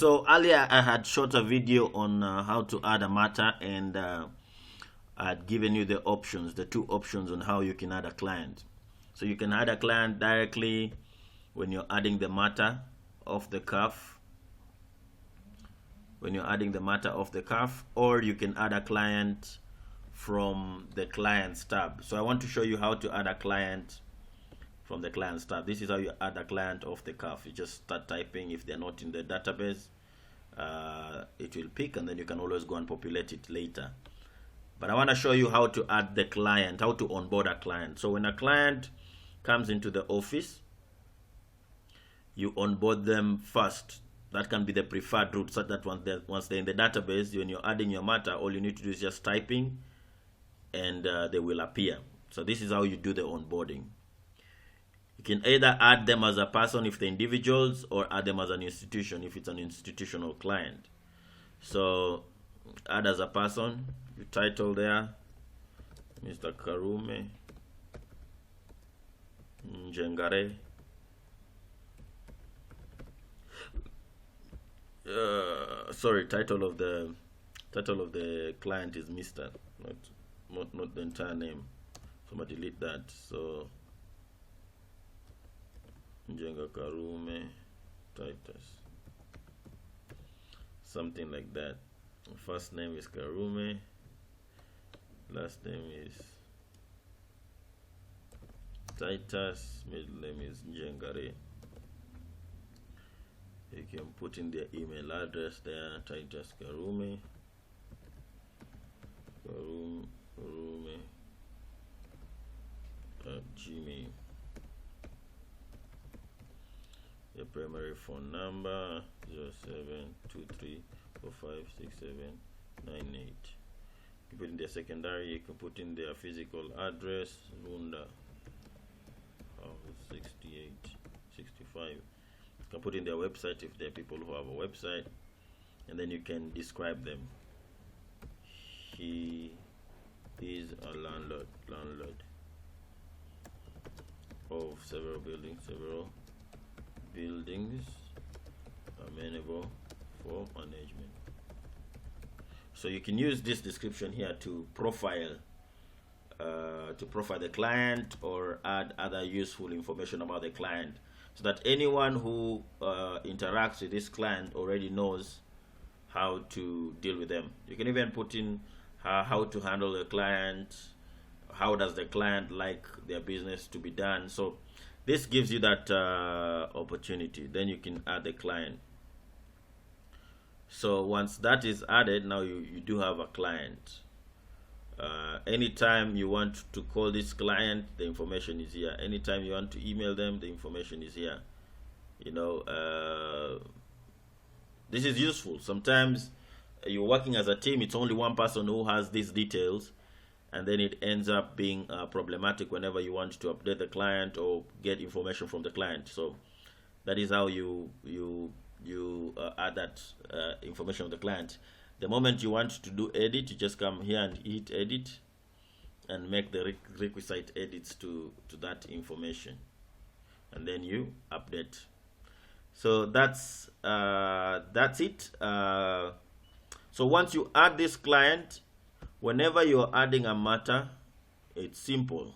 So earlier I had shot a video on how to add a matter, and I'd given you the options, the two options on how you can add a client. So you can add a client directly when you're adding the matter off the cuff, or you can add a client from the clients tab. So I want to show you how to add a client from the clients tab. This is how you add a client off the cuff. You just start typing. If they're not in the database, it will pick, and then you can always go and populate it later. But I want to show you how to add the client, how to onboard a client. So when a client comes into the office, you onboard them first. That can be the preferred route, so that once they're in the database, when you're adding your matter, all you need to do is just typing, and they will appear. So this is how you do the onboarding. You can either add them as a person if they're individuals, or add them as an institution if it's an institutional client. So add as a person, you title there, Mr. Karume Njengare. Sorry, title of the client is Mr. Not the entire name. So I'm gonna delete that. So Njenga Karume Titus, something like that. First name is Karume, last name is Titus, middle name is Njengare. You can put in their email address there, Titus Karume at Gmail. Your primary phone number 0723456798. You put in their secondary. You can put in their physical address, Lunda House 6865. You can put in their website if there are people who have a website, and then you can describe them. He is a landlord of several buildings amenable for management. So you can use this description here to profile the client, or add other useful information about the client, so that anyone who interacts with this client already knows how to deal with them. You can even put in how to handle the client, how does the client like their business to be done. So this gives you that opportunity. Then you can add the client. So once that is added, now you do have a client. Anytime you want to call this client, the information is here. Anytime you want to email them, the information is here. You know, this is useful. Sometimes you're working as a team, it's only one person who has these details, and then it ends up being problematic whenever you want to update the client or get information from the client. So that is how you add that information of the client. The moment you want to do edit, you just come here and hit edit, and make the requisite edits to that information, and then you update. So that's it. So once you add this client, whenever you're adding a matter, it's simple.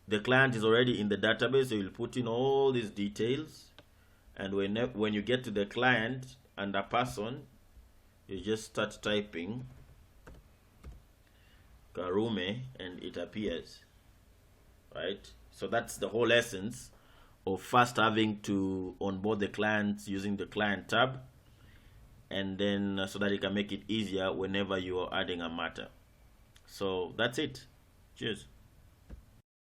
The client is already in the database, so you'll put in all these details, and when you get to the client and a person, you just start typing Karume, and it appears, right? So that's the whole essence of first having to onboard the clients using the client tab, and then so that you can make it easier whenever you are adding a matter. So that's it. Cheers.